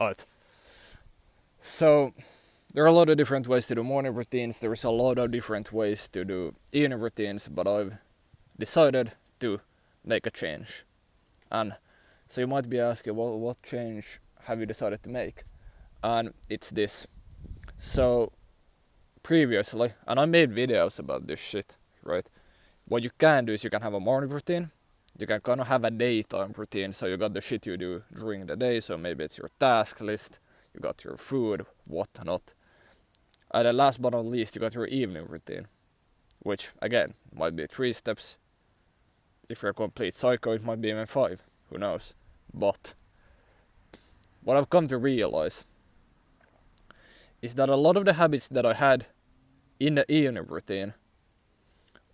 Alright. So there are a lot of different ways to do morning routines. There's a lot of different ways to do evening routines, but I've decided to make a change. And so you might be asking, well, what change have you decided to make? And it's this. So previously, and I made videos about this shit, right? What you can do is you can have a morning routine. You can kind of have a daytime routine, so you got the shit you do during the day, so maybe it's your task list, you got your food, whatnot. And then last but not least, you got your evening routine, which again might be 3 steps. If you're a complete psycho, it might be even 5, who knows. But what I've come to realize is that a lot of the habits that I had in the evening routine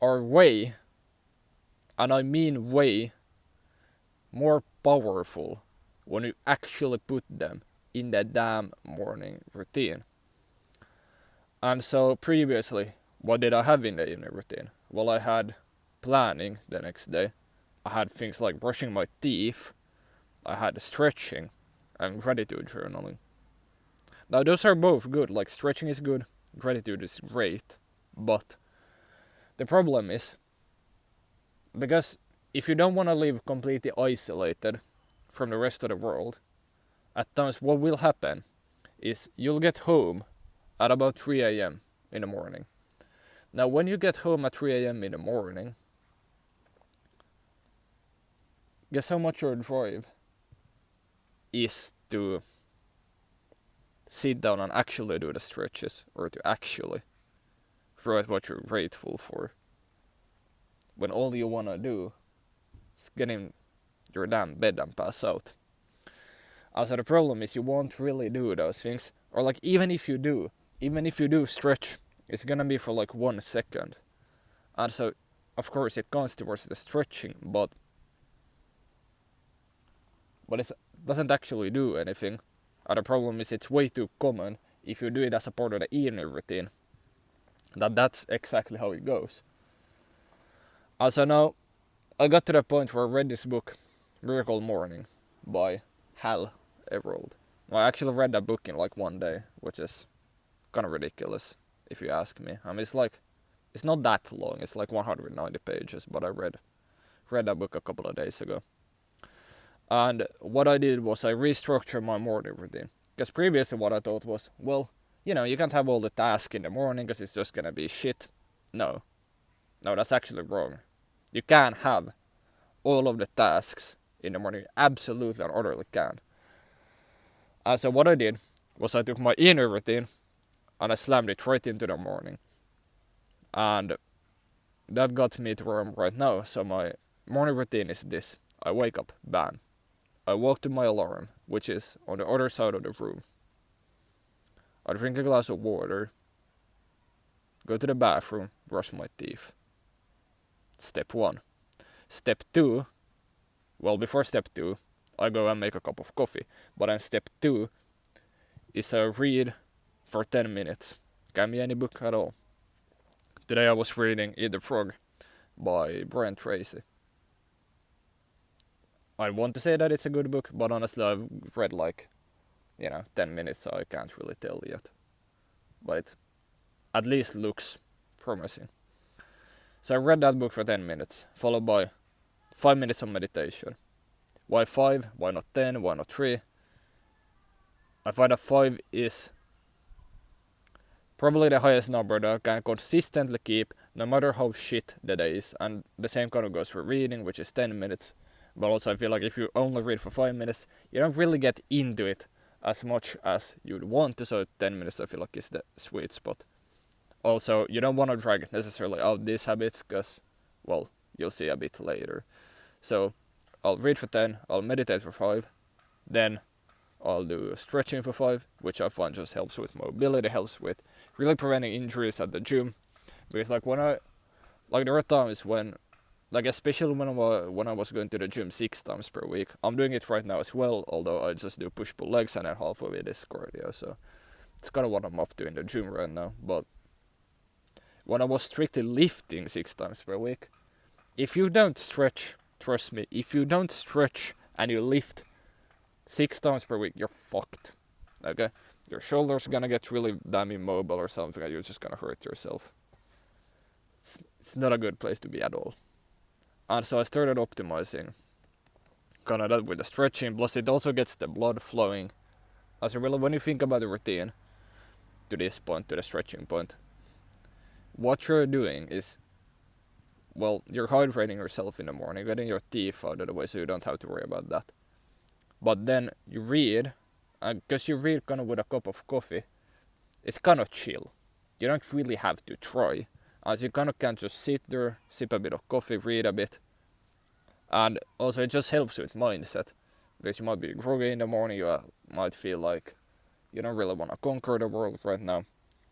are way, and I mean way, more powerful when you actually put them in the damn morning routine. And so previously, what did I have in the evening routine? Well, I had planning the next day. I had things like brushing my teeth. I had stretching and gratitude journaling. Now those are both good, like stretching is good, gratitude is great, but the problem is, because if you don't want to live completely isolated from the rest of the world, at times what will happen is you'll get home at about 3 a.m. in the morning. Now when you get home at 3 a.m. in the morning, guess how much your drive is to sit down and actually do the stretches, or to actually write what you're grateful for, when all you wanna do is get in your damn bed and pass out. Also the problem is you won't really do those things, or like even if you do stretch, it's gonna be for like 1 second. And so of course it counts towards the stretching, but it doesn't actually do anything. And the problem is it's way too common if you do it as a part of the evening routine, that's exactly how it goes. Also now, I got to the point where I read this book, Miracle Morning, by Hal Elrod. I actually read that book in like 1 day, which is kind of ridiculous if you ask me. I mean, it's not that long, it's like 190 pages, but I read that book a couple of days ago. And what I did was I restructured my morning routine. Because previously what I thought was, well, you can't have all the tasks in the morning because it's just gonna be shit. No, that's actually wrong. You can have all of the tasks in the morning. Absolutely and utterly can. And so what I did was I took my inner routine and I slammed it right into the morning. And that got me to where I'm right now. So my morning routine is this. I wake up, bam. I walk to my alarm, which is on the other side of the room. I drink a glass of water, go to the bathroom, brush my teeth. Step 1. Step 2, well, before step 2, I go and make a cup of coffee. But then step 2 is I read for 10 minutes. Can be any book at all. Today I was reading Eat the Frog by Brian Tracy. I want to say that it's a good book, but honestly I've read 10 minutes, so I can't really tell yet. But it at least looks promising. So I read that book for 10 minutes, followed by 5 minutes of meditation. Why 5? Why not 10? Why not 3? I find that 5 is probably the highest number that I can consistently keep no matter how shit the day is. And the same kind of goes for reading, which is 10 minutes. But also I feel like if you only read for 5 minutes, you don't really get into it as much as you'd want to, so 10 minutes I feel like is the sweet spot. Also, you don't want to drag necessarily out these habits, because, well, you'll see a bit later. So, I'll read for 10, I'll meditate for 5, then I'll do stretching for 5, which I find just helps with mobility, helps with really preventing injuries at the gym. Because there are times when, especially when I was going to the gym 6 times per week. I'm doing it right now as well, although I just do push-pull legs and then half of it is cardio, so it's kind of what I'm up to in the gym right now. But when I was strictly lifting 6 times per week, if you don't stretch, trust me, if you don't stretch and you lift 6 times per week, you're fucked. Okay, your shoulders gonna get really damn immobile or something, and you're just gonna hurt yourself. It's not a good place to be at all. And so I started optimizing kind of that with the stretching. Plus, it also gets the blood flowing. As you really, when you think about the routine to this point, to the stretching point, what you're doing is, well, you're hydrating yourself in the morning, getting your teeth out of the way so you don't have to worry about that. But then you read, and because you read kind of with a cup of coffee, it's kind of chill. You don't really have to try, as you kind of can just sit there, sip a bit of coffee, read a bit, and also it just helps with mindset, because you might be groggy in the morning, you might feel like you don't really want to conquer the world right now.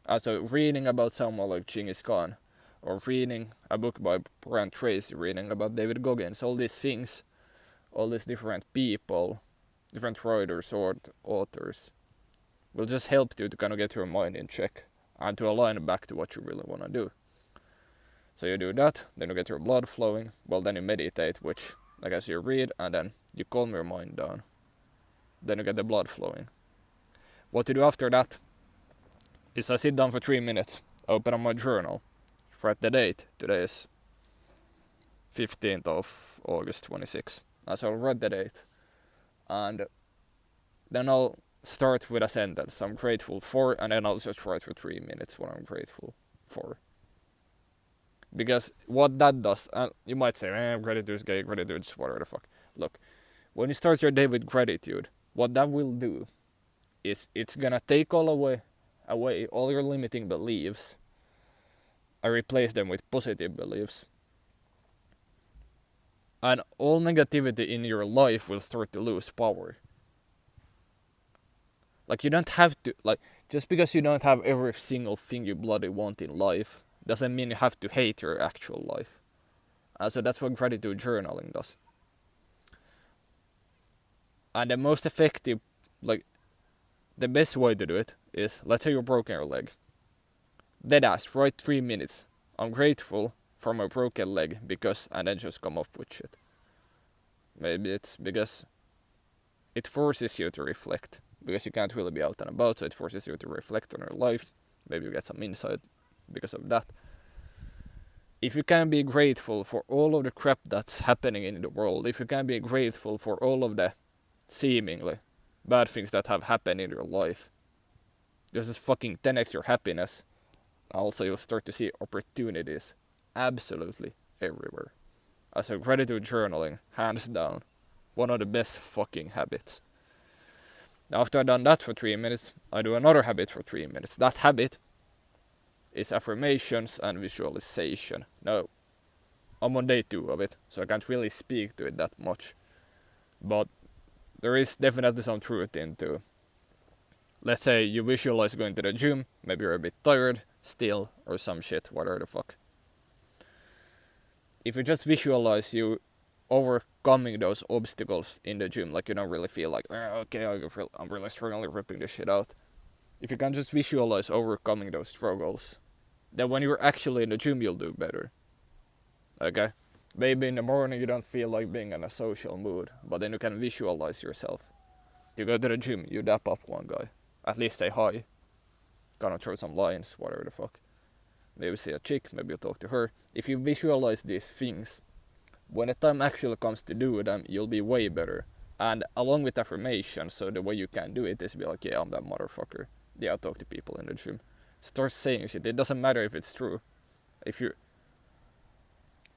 And so reading about someone like Genghis Khan, or reading a book by Brian Tracy, reading about David Goggins, all these things, all these different people, different writers or authors, will just help you to kind of get your mind in check and to align back to what you really want to do. So you do that, then you get your blood flowing, well then you meditate, which I guess you read, and then you calm your mind down. Then you get the blood flowing. What you do after that is I sit down for 3 minutes, open up my journal, write the date. Today is 15th of August 26. So I'll write the date. And then I'll start with a sentence I'm grateful for, and then I'll just write for 3 minutes what I'm grateful for. Because what that does, and you might say, gratitude is gay, gratitude is whatever the fuck. Look, when you start your day with gratitude, what that will do is it's gonna take away all your limiting beliefs and replace them with positive beliefs. And all negativity in your life will start to lose power. Like, you don't have to, like, just because you don't have every single thing you bloody want in life doesn't mean you have to hate your actual life. And so that's what gratitude journaling does. And the most effective, like, the best way to do it is, let's say you're broken your leg. Deadass, write 3 minutes. I'm grateful for my broken leg because, and then just come up with shit. Maybe it's because it forces you to reflect. Because you can't really be out and about, so it forces you to reflect on your life. Maybe you get some insight because of that. If you can be grateful for all of the crap that's happening in the world, if you can be grateful for all of the seemingly bad things that have happened in your life, this is fucking 10x your happiness. Also, you'll start to see opportunities absolutely everywhere. So gratitude journaling, hands down, one of the best fucking habits. After I've done that for 3 minutes, I do another habit for 3 minutes. That habit is affirmations and visualization. Now, I'm on day 2 of it, so I can't really speak to it that much. But there is definitely some truth into, let's say you visualize going to the gym, maybe you're a bit tired still, or some shit, whatever the fuck. If you just visualize you overcoming those obstacles in the gym, like you don't really feel like, okay, I'm really struggling ripping this shit out. If you can just visualize overcoming those struggles, then when you're actually in the gym, you'll do better. Okay? Maybe in the morning you don't feel like being in a social mood, but then you can visualize yourself. You go to the gym, you dap up one guy. At least say hi. Gonna throw some lines, whatever the fuck. Maybe see a chick, maybe you talk to her. If you visualize these things, when the time actually comes to do them, you'll be way better. And along with affirmations, so the way you can do it is be like, yeah, I'm that motherfucker. Yeah, I talk to people in the gym. Start saying shit. It doesn't matter if it's true. There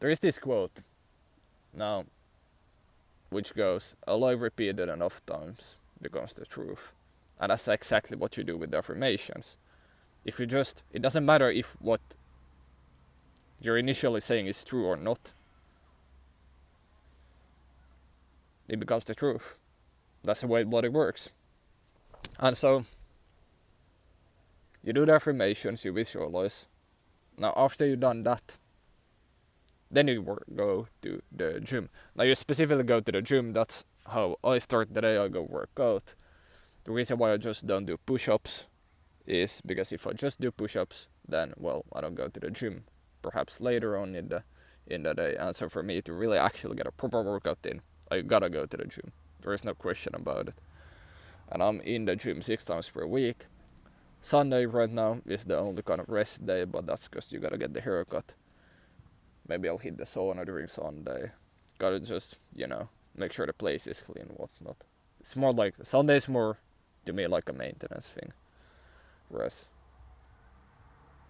is this quote now, which goes, a lie repeated enough times becomes the truth. And that's exactly what you do with the affirmations. If you just, it doesn't matter if what you're initially saying is true or not. It becomes the truth. That's the way it bloody works. And so, you do the affirmations, you visualize. Now, after you've done that, then you go to the gym. Now, you specifically go to the gym. That's how I start the day. I go work out. The reason why I just don't do push-ups is because if I just do push-ups, then, well, I don't go to the gym. Perhaps later on in the day. And so for me to really actually get a proper workout in, I gotta go to the gym. There is no question about it. and I'm in the gym 6 times per week. Sunday right now is the only kind of rest day, but that's because you gotta get the haircut. Maybe I'll hit the sauna during Sunday. Gotta just, make sure the place is clean and whatnot. It's more like, Sunday's more, to me, like a maintenance thing. Whereas,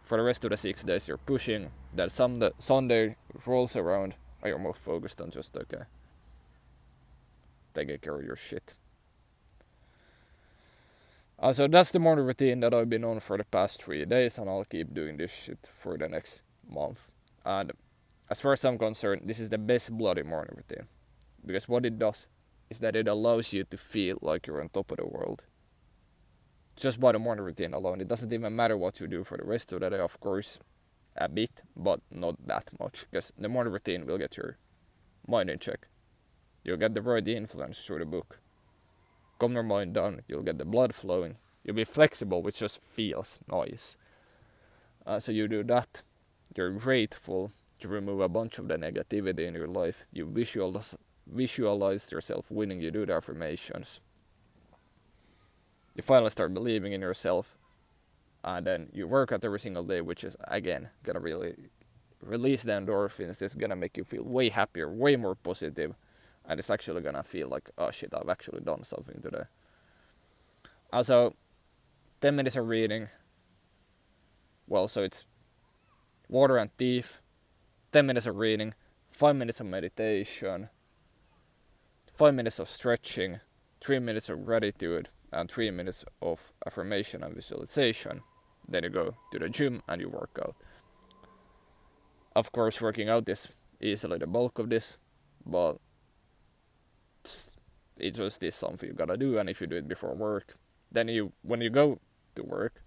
for the rest of the 6 days you're pushing, then Sunday rolls around, and you're more focused on just, okay, taking care of your shit. So that's the morning routine that I've been on for the past 3 days, and I'll keep doing this shit for the next month. And as far as I'm concerned, this is the best bloody morning routine. Because what it does is that it allows you to feel like you're on top of the world. Just by the morning routine alone. It doesn't even matter what you do for the rest of the day, of course, a bit, but not that much. Because the morning routine will get your mind in check. You'll get the right influence through the book. Calm your mind down, you'll get the blood flowing. You'll be flexible, which just feels nice. So you do that. You're grateful to remove a bunch of the negativity in your life. You visualize yourself winning. You do the affirmations. You finally start believing in yourself. And then you work out every single day, which is, again, gonna really release the endorphins. It's gonna make you feel way happier, way more positive. And it's actually gonna feel like, oh shit, I've actually done something today. Also, 10 minutes of reading. Well, so it's water and teeth, 10 minutes of reading, 5 minutes of meditation, 5 minutes of stretching, 3 minutes of gratitude, and 3 minutes of affirmation and visualization. Then you go to the gym and you work out. Of course, working out is easily the bulk of this, but it just is something you gotta do, and if you do it before work, then when you go to work,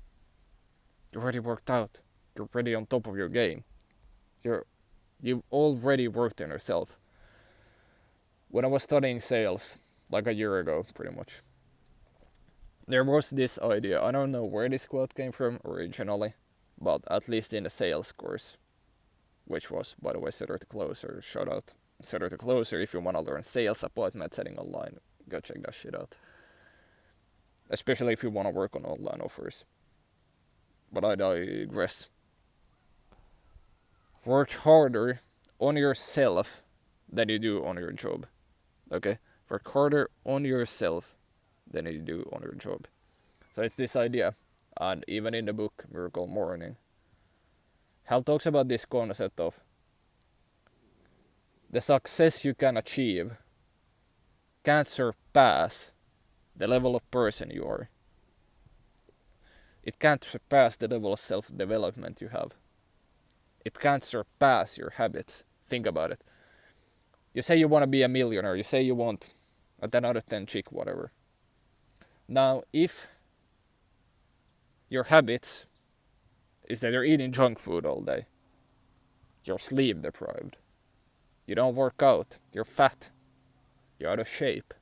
you're already worked out. You're already on top of your game. You've already worked on yourself. When I was studying sales, like a year ago, pretty much, there was this idea. I don't know where this quote came from originally, but at least in the sales course, which was, by the way, Cedar to Closer, shout out Cedar to Closer. If you want to learn sales appointment setting online, go check that shit out. Especially if you want to work on online offers. But I digress. Work harder on yourself than you do on your job. Okay? Work harder on yourself than you do on your job. So it's this idea, and even in the book Miracle Morning, Hal talks about this concept of the success you can achieve can't surpass the level of person you are. It can't surpass the level of self-development you have. It can't surpass your habits. Think about it. You say you want to be a millionaire. You say you want a 10 out of 10 chick, whatever. Now, if your habits is that you're eating junk food all day, you're sleep deprived, you don't work out, you're fat, you're out of shape.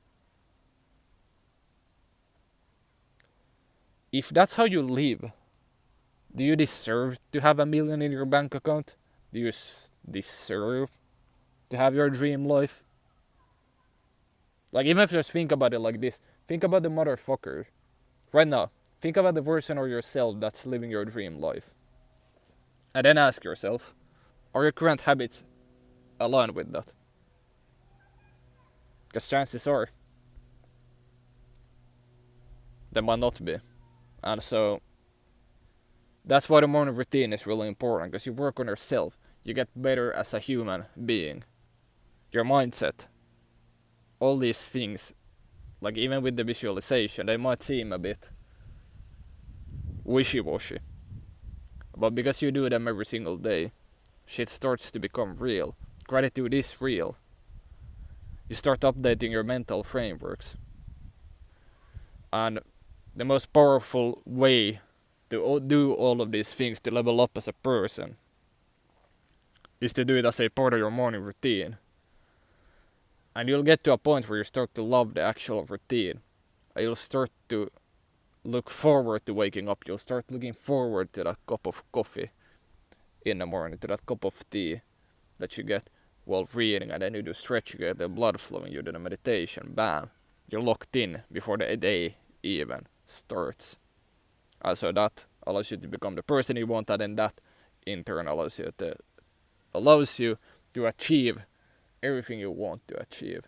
If that's how you live, do you deserve to have $1 million in your bank account? Do you deserve to have your dream life? Like, even if you just think about it like this, think about the motherfucker right now. Think about the version of yourself that's living your dream life. And then ask yourself, are your current habits aligned with that? Because chances are they might not be. And so that's why the morning routine is really important, because you work on yourself. You get better as a human being. Your mindset. All these things, like even with the visualization, they might seem a bit wishy-washy. But because you do them every single day, shit starts to become real. Gratitude is real. You start updating your mental frameworks. And the most powerful way to do all of these things to level up as a person is to do it as a part of your morning routine. And you'll get to a point where you start to love the actual routine. You'll start to look forward to waking up. You'll start looking forward to that cup of coffee in the morning, to that cup of tea that you get while reading, and then you do stretch, you get the blood flowing, you do the meditation, bam, you're locked in before the day even starts. And so that allows you to become the person you want, and then that in turn allows you to achieve everything you want to achieve.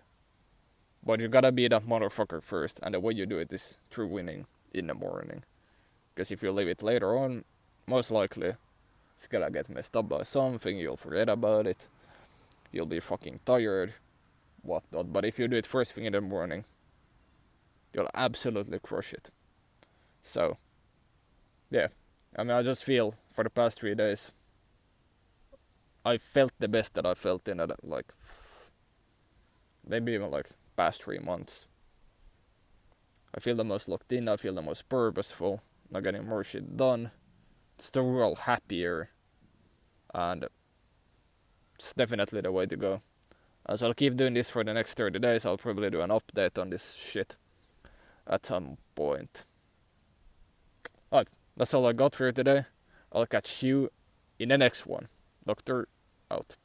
But you gotta be that motherfucker first, and the way you do it is through winning in the morning. Because if you leave it later on, most likely it's gonna get messed up by something, you'll forget about it, you'll be fucking tired, whatnot. But if you do it first thing in the morning, you'll absolutely crush it. So, yeah. I mean, I just feel for the past 3 days, I felt the best that I felt in like maybe even like past 3 months. I feel the most locked in, I feel the most purposeful, I'm getting more shit done, it's overall happier, and it's definitely the way to go. So I'll keep doing this for the next 30 days, I'll probably do an update on this shit at some point. Alright, that's all I got for you today. I'll catch you in the next one. Doctor out.